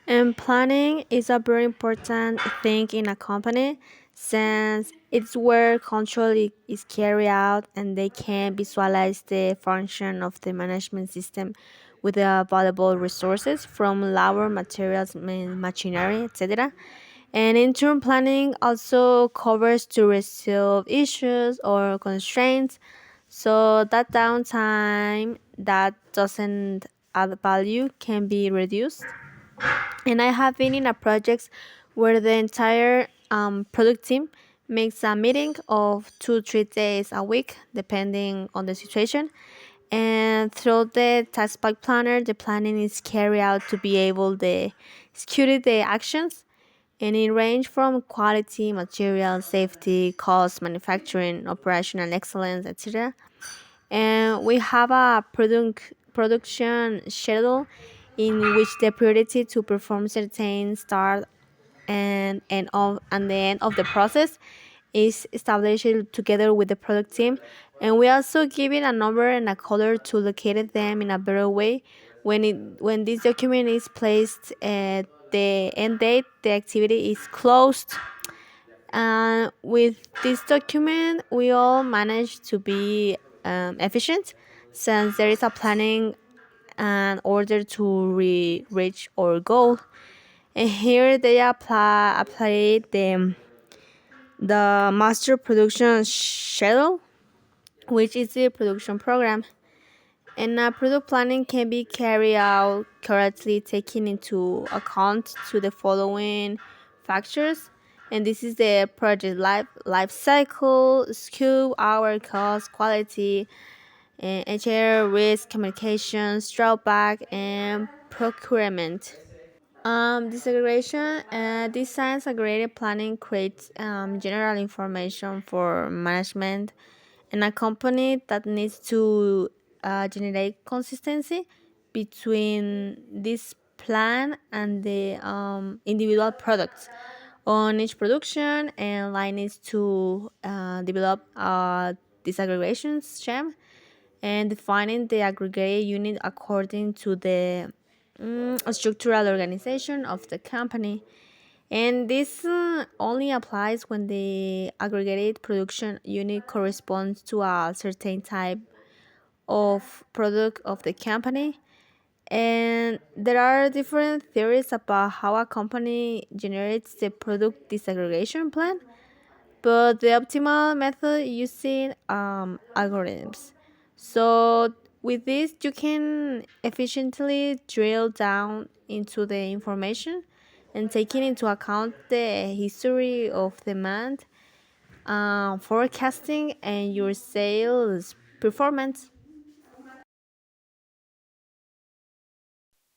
And planning is a very important thing in a company since it's where control is carried out and they can visualize the function of the management system with the available resources from labor, materials, machinery, etc. And interim planning also covers to resolve issues or constraints so that downtime that doesn't add value can be reduced. And I have been in a projects where the entire product team makes a meeting of 2 3 days a week depending on the situation, and through the task pack planner the planning is carried out to be able to execute the actions, and it range from quality, material, safety, cost, manufacturing, operational excellence, etc. And we have a production schedule in which the priority to perform certain start and the end of the process is established together with the product team, and we also give it a number and a color to locate them in a better way. When this document is placed at the end date, the activity is closed. And with this document, we all manage to be efficient since there is a planning in order to reach our goal. And here they apply the master production schedule, which is the production program. And product planning can be carried out correctly, taking into account to the following factors. And this is the project life cycle, scope, hour, cost, quality, and HR, risk, communications, drawback, and procurement. Disaggregation. This science aggregated planning creates general information for management and a company that needs to generate consistency between this plan and the individual products on each production, and line needs to develop a disaggregation scheme and defining the aggregate unit according to the structural organization of the company. And this only applies when the aggregated production unit corresponds to a certain type of product of the company. And there are different theories about how a company generates the product disaggregation plan, but the optimal method using algorithms. So with this, you can efficiently drill down into the information and taking into account the history of demand, forecasting, and your sales performance.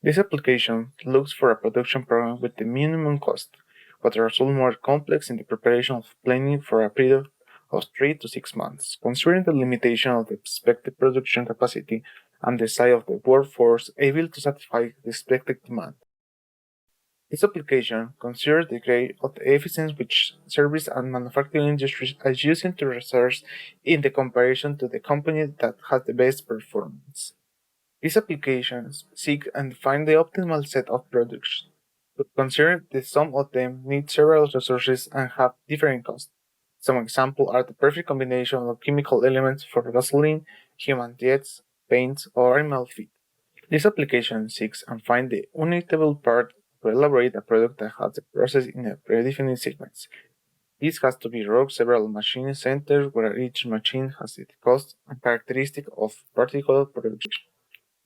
This application looks for a production program with the minimum cost, but are also more complex in the preparation of planning for a period of 3 to 6 months, considering the limitation of the expected production capacity and the size of the workforce able to satisfy the expected demand. This application considers the degree of the efficiency which service and manufacturing industries are using to research in the comparison to the company that has the best performance. These applications seek and define the optimal set of products, but consider that some of them need several resources and have different costs. Some examples are the perfect combination of chemical elements for gasoline, human diets, paints, or animal feed. This application seeks and finds the uneditable part to elaborate a product that has the process in a predefined sequence. This has to be routed several machine centers where each machine has its cost and characteristic of particular production.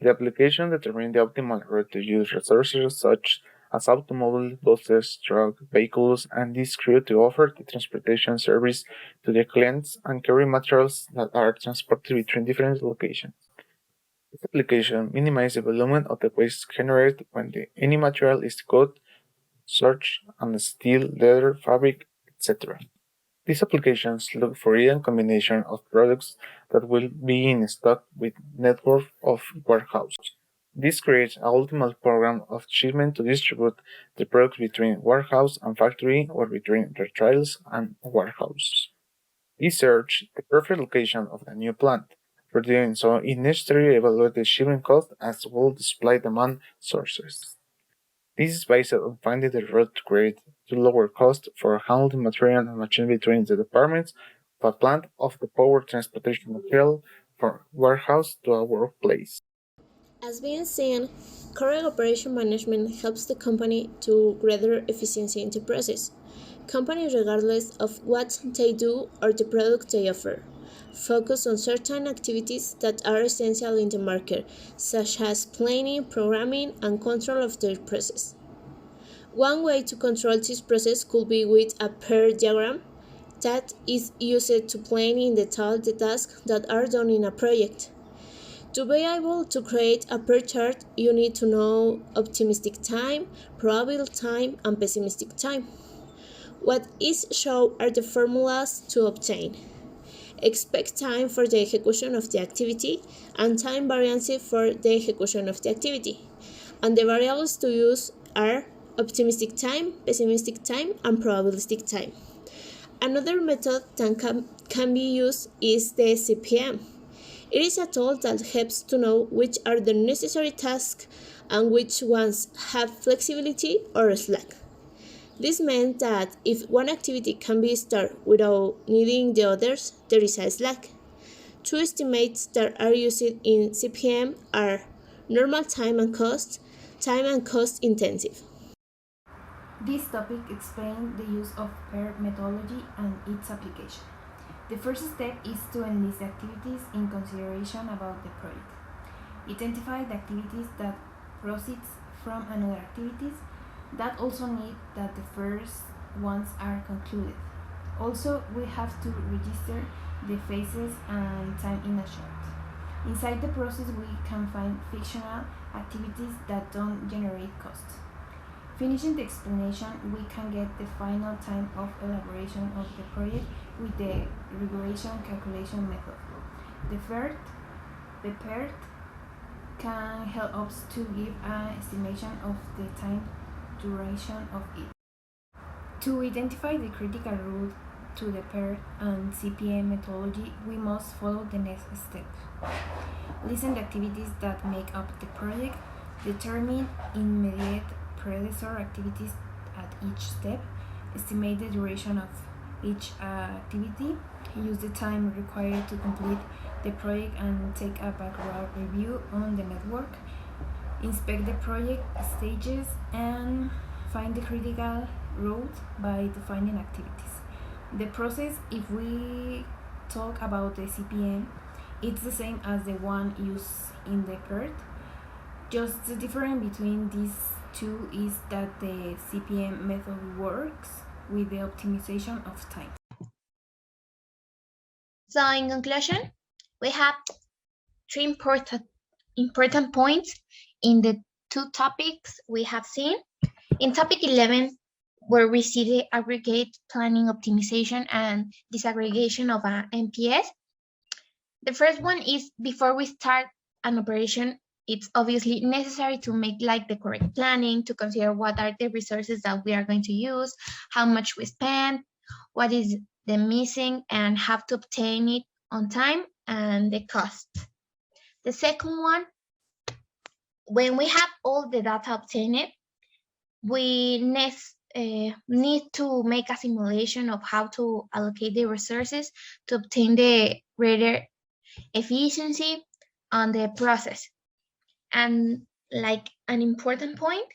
The application determines the optimal route to use resources such as automobile, buses, truck, vehicles, and this crew to offer the transportation service to the clients and carry materials that are transported between different locations. This application minimizes the volume of the waste generated when any material is cut, searched, and steel, leather, fabric, etc. These applications look for ideal combination of products that will be in stock with network of warehouses. This creates a ultimate program of shipment to distribute the products between warehouse and factory or between retailers and warehouse. Research the perfect location of the new plant. For doing so, it necessary evaluate the shipping cost as well as supply demand sources. This is based on finding the route to lower cost for handling material and machine between the departments of a plant of the power transportation material from warehouse to a workplace. As being seen, correct operation management helps the company to greater efficiency in the process. Companies, regardless of what they do or the product they offer, focus on certain activities that are essential in the market, such as planning, programming, and control of their process. One way to control this process could be with a pair diagram that is used to plan in detail the tasks that are done in a project. To be able to create a PER chart, you need to know optimistic time, probable time, and pessimistic time. What is shown are the formulas to obtain. Expect time for the execution of the activity and time variance for the execution of the activity. And the variables to use are optimistic time, pessimistic time, and probabilistic time. Another method that can be used is the CPM. It is a tool that helps to know which are the necessary tasks and which ones have flexibility or slack. This meant that if one activity can be started without needing the others, there is a slack. Two estimates that are used in CPM are normal time and cost intensive. This topic explains the use of PER methodology and its application. The first step is to enlist the activities in consideration about the project. Identify the activities that proceeds from another activities that also need that the first ones are concluded. Also, we have to register the phases and time in a chart. Inside the process, we can find fictional activities that don't generate cost. Finishing the explanation, we can get the final time of elaboration of the project with the regression calculation method. The PERT can help us to give an estimation of the time duration of it. To identify the critical route to the PERT and CPM methodology, we must follow the next step. Listen the activities that make up the project, determine immediate predecessor activities at each step, estimate the duration of each activity, use the time required to complete the project and take a background review on the network, inspect the project stages, and find the critical route by defining activities. The process, if we talk about the CPM, it's the same as the one used in the PERT. Just the difference between these two is that the CPM method works with the optimization of time. So, in conclusion, we have three important points in the two topics we have seen. In topic 11, where we see the aggregate planning optimization and disaggregation of an MPS. The first one is before we start an operation, it's obviously necessary to make like the correct planning, to consider what are the resources that we are going to use, how much we spend, what is the missing, and how to obtain it on time, and the cost. The second one, when we have all the data obtained, we need to make a simulation of how to allocate the resources to obtain the greater efficiency on the process. And like an important point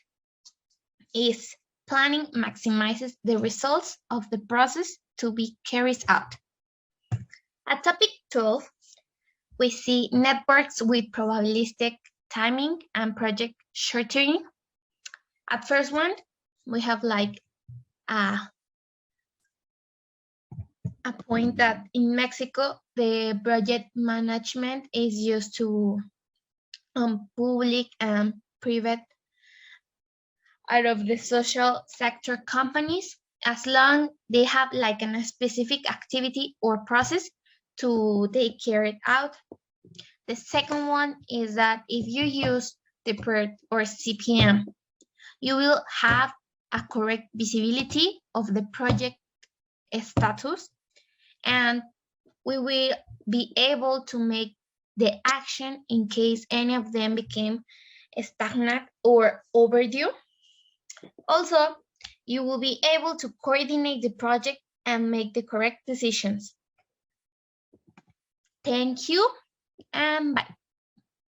is planning maximizes the results of the process to be carried out. At topic 12, we see networks with probabilistic timing and project shortening. At first one, we have like a point that in Mexico, the project management is used to public and private out of the social sector companies, as long they have like a specific activity or process to take care it out. The second one is that if you use the PERT or CPM, you will have a correct visibility of the project status, and we will be able to make the action in case any of them became stagnant or overdue. Also, you will be able to coordinate the project and make the correct decisions. Thank you and bye.